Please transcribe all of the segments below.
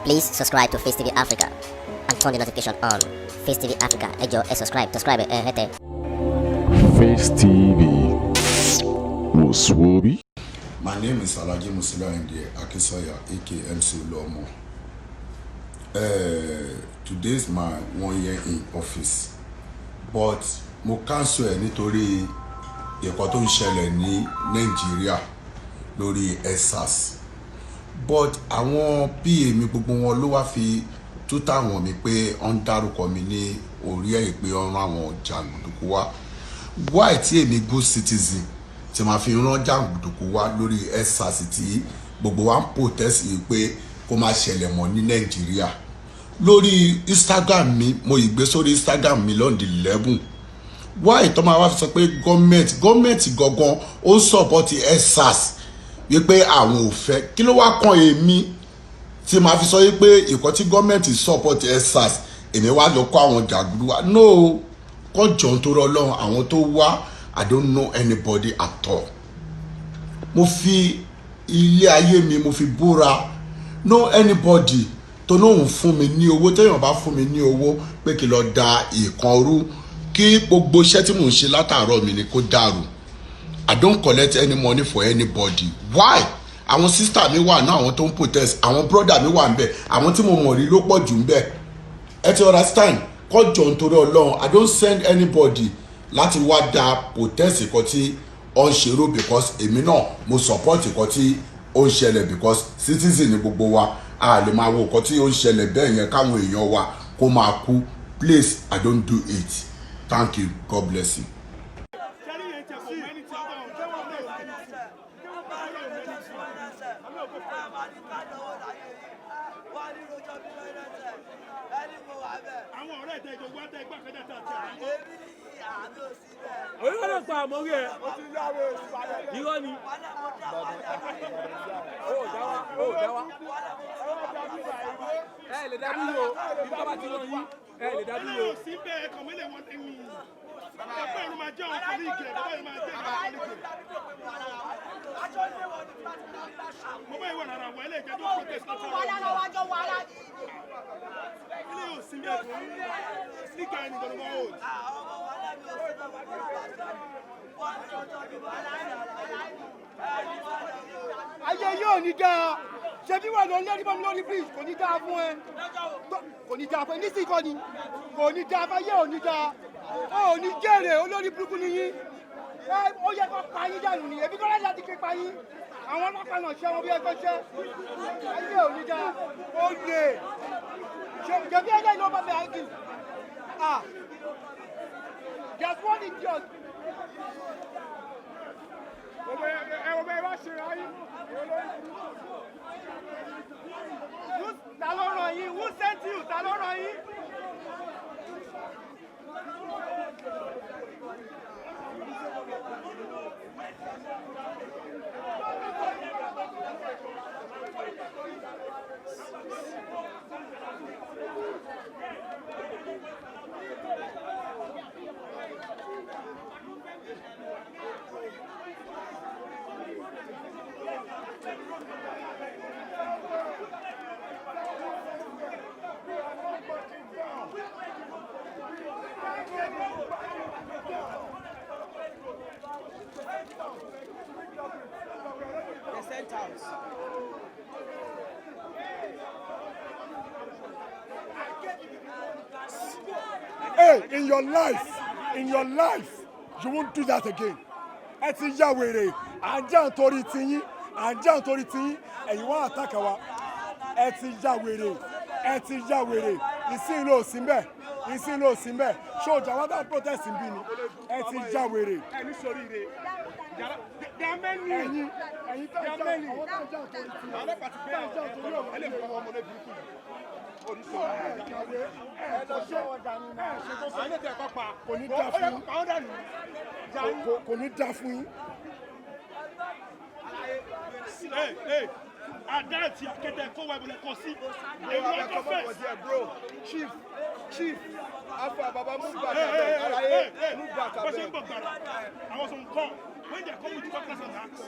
Please subscribe to Facetv Africa and turn the notification on. Facetv Africa, ẹ jọ̀ọ́, subscribe, hete. Facetv Muswobi. My name is Alhaji Musila Akisoya, aka MC Oluomo. Today is my 1 year in office, but mo cancel ẹ nítorí ìkọ́ tó ń ṣẹlẹ̀ ní Nigeria lórí Endsars. But àwọn PA mi gbogbo wọn ló wá fi tútà wọn mi pé wọ́n dárúkọ mi ní orí ẹ̀ pé wọ́n rán àwọn jàǹdùkú wá. Why tí èmi good citizen tí ma fi rán jàǹdùkú wá lórí Endsars tí gbogbo wa ń protest yìí pé kó má ṣẹlẹ̀ mọ́ ní Nigeria. Lórí Instagram mi, mo ìgbé sórí Instagram mi lọ́ndì 11. Why tó máa wá fi sọ pé gọ́ọ̀mẹ̀ntì gangan ó ń support Endsars wípé àwọn ò fẹ́, kí ló wá kan èmi tí ma fi sọ wípé ìkọ́ tí gọ́ọ̀mẹ̀ntì support Endsars èmi wá lọ kọ́ àwọn jàgùdù wa. No, kọ́ jọ̀ ń torọ Ọlọ́run, àwọn tó wá I don't know anybody at all. Mo fi ilé ayé mi mo fi búra, no anybody tó lóun fún mi ní owó, téèyàn bá fún mi ní owó pé kí lọ da ìkan rú, kí gbogbo iṣẹ́ tí mò ń ṣe látàárọ̀ mi ni kó dàrú. I don't collect any money for anybody. Why? Àwọn sister mi wà náà, àwọn tó ń protest, àwọn brother mi wà ń bẹ̀, àwọn tí mo mọ̀ rí ló pọ̀ jù ń bẹ̀. Ẹ ti understand? Kọ́ jọ̀ nítorí Ọlọ́run, I don't send anybody láti wá da protest ìkan tí ó ń ṣerú, because èmi náà mo support ìkan tí ó ń ṣẹlẹ̀, because citizen ni gbogbo wa, a lè máa wo ìkan tí ó ń ṣẹlẹ̀ bẹ́ẹ̀ yẹn káwọn èèyàn wa kó máa kú. Please, I don't do it. Thank you. God bless you. Olùkọ́ pa àmọ́rí ẹ̀. Irọ́ ni. Ó dáwà. Ẹ lè dá dúró. Ibi tó bá ti lọ yín, ẹ lè dá dúró. Ayé yóò ní dáa, ṣe bí wà lọ lórí bọ́m lórí bridge kò ní dáa fún ẹ, kò ní dáa fún ẹ nísìnyí kọ́ ni, kò ní dáa fáyé ò ní dáa, ó ní jèrè olórí burúkú nìyí, ó yẹ kó pa yín dànù ni, èbí kọ́ láti láti ké pa yín, àwọn ọlọ́pàá náà ṣe wọn bí ẹgbẹ́ ṣe, ayé ò ní dáa, ó lè, ṣèbí ẹgbẹ́ ìlú ọba bẹ̀rẹ̀ kì, there's one idiot. Ta ló rán yín? Who sent you? Ta ló rán yín? Hey, in your life, you won't do that again. Ẹ ti yá wèrè, àjà nítorí tiyín, ẹ̀yin wá attack wa. Ẹ ti yá wèrè, ìsìn ló sí ńbẹ̀, ṣé ọjà wá dá protest ń bí ni? Ẹ ti yá wèrè. Ẹni sórí rẹ̀. Ẹ̀yin tó jà nítorí tiyín. Kò ní dá fún yín. Àdáàtì akéde ẹ̀kọ́ wa ìbùlẹ̀ kan sí. Èrò ọkọ̀ fẹ́. Chief, Alpha Baba move back. Move back. Bó ṣe ń bọ̀ gbàrà, àwọn sọ̀rọ̀ nǹkan, when they come with the cutlass and axe.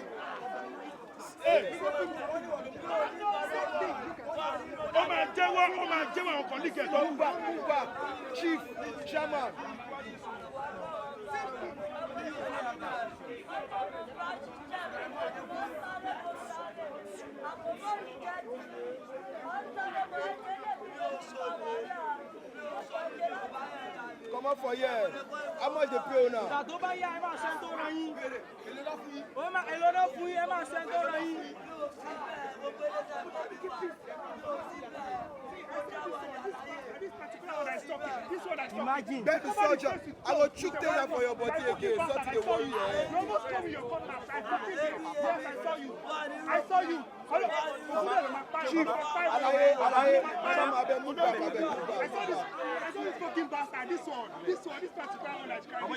Ó máa jẹ́ máa jẹ́ àwọn colleague tó ń gbà chief chairman. Come on for here. How much they pay now? Tó bá yá ẹ máa ṣe tó ra yín. Èlò náà fún yín ẹ máa ṣe tó ra yín. Imagine. Get the soldier. I will shoot them for your body again. Something they worry. You almost told me your cutlass. I saw you. I saw you. Chief, I saw this fucking bastard. This particular one that you can't.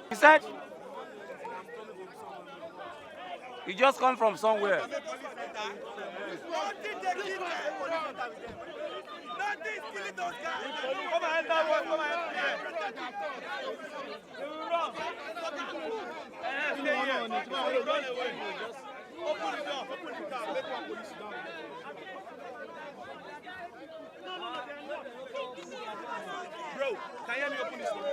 He said, he just come from somewhere. Nothing killing those guys. Come on, enter one. Come on, enter. They will run. Stay here. Run away. Open the door. Open the car. Make one police down. Bro, can you help me open this door?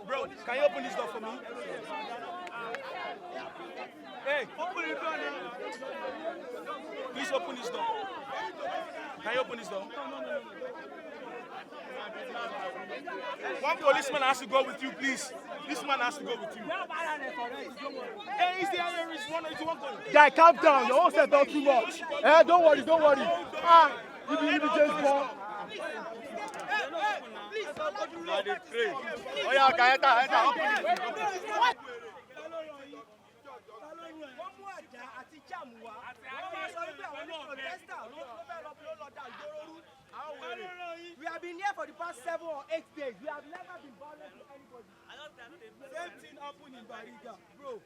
Bro, can you open this door for me? Hey, open the door now. Please open this door. Can you open this door? One policeman has to go with you, please. This man has to go with you. Hey, is there is one going? Guy, calm down. You all said too much. Eh, don't worry. Ah, you be James Bond. Oh yeah, okay, enter. We have been here for the past 7 or 8 days. We have never been violent to anybody. Same thing happened in Bariga, bro.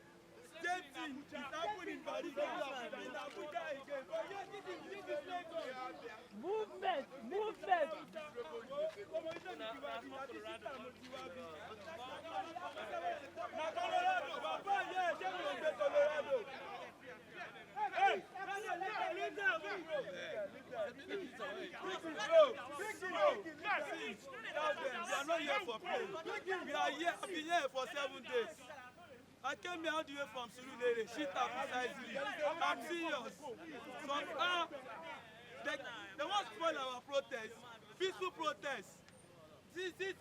Same thing is happening in Bariga. In Abuja again. But yes, this is Lagos. Movement. Hey, we are not here for play. We are here. I've been here for 7 days. I came here all the way from Surulere, Shita precisely. I'm serious. Somehow, they won't spoil our protest. Peaceful protest. See this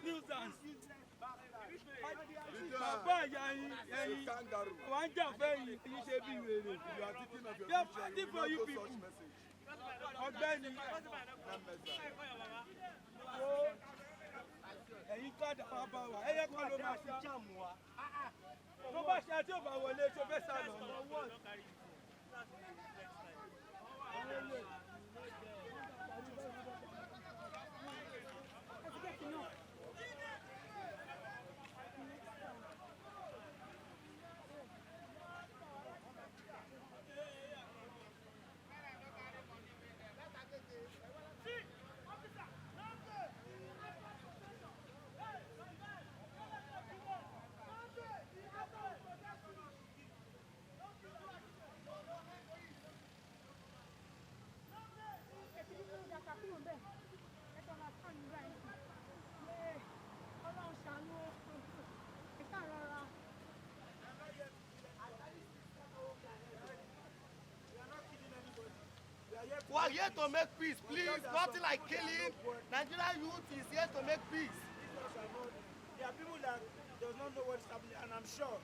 nuisance. Bàbá yẹn wọ́n jà fẹ́ yìí ṣe bí wèrè. They are fighting for you people. Ọ̀gbẹ́ni. Ẹ̀yin kọ́dà wá bá wa. Ẹyẹ kọ́ ló máa ṣe jáàmù wa. Tó bá ṣe àti òbá wọlé tó fẹ́ sá lọ. We are here to make peace, please. Nothing like killing. Nigerian youth is here to make peace. There are people that does not know what is happening, and I'm sure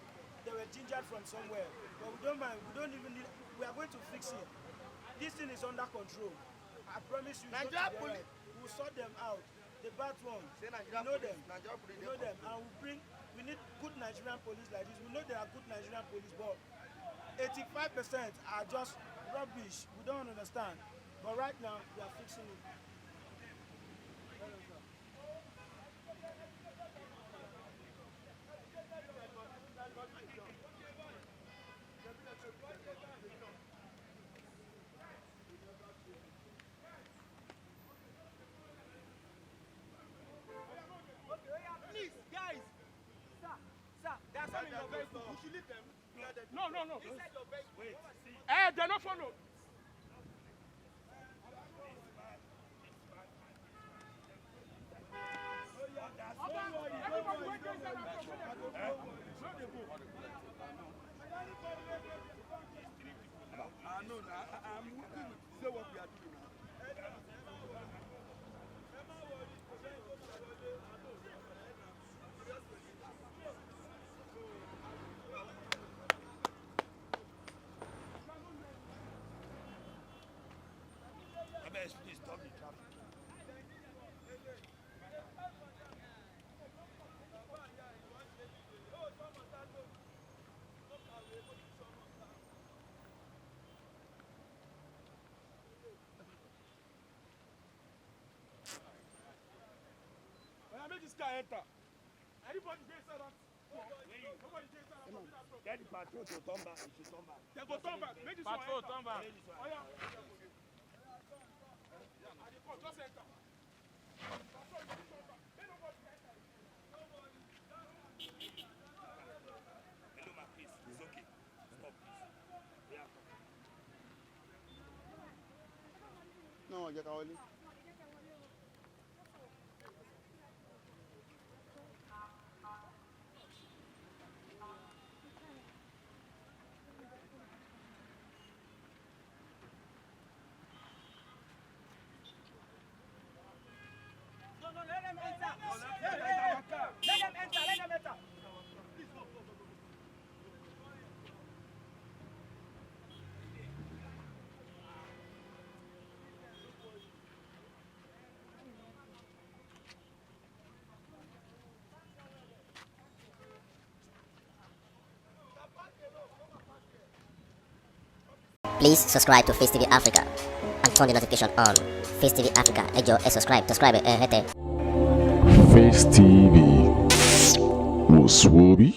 they were gingered from somewhere. But we don't mind. We don't even need. We are going to fix it. This thing is under control. I promise you. Nigerian police. We will sort them out. The bad ones. We know them. We know them, and we need good Nigerian police like this. We know there are good Nigerian police, but 85% are just rubbish. We don't understand. But right now, we are fixing it. Okay, them in your vehicle. You should leave them. No. They're not follow. Everybody wait inside and come. I'm working with say what we are doing now. Please stop the traffic. When I make this car enter, anybody get inside that? Nobody get inside that. Get the patrol to turn back. You should turn back. They go turn back. Make this one enter. Turn back. Oh yeah. Just enter. Hello, ma, please. It's okay. Stop, please. Yeah. No, jẹ́ ká wọlé. No, let them enter. Let them enter. Please subscribe to Face TV Africa and turn the notification on. Face TV Africa, ẹ jọ̀ọ́, subscribe, hete. Face TV was Swoby.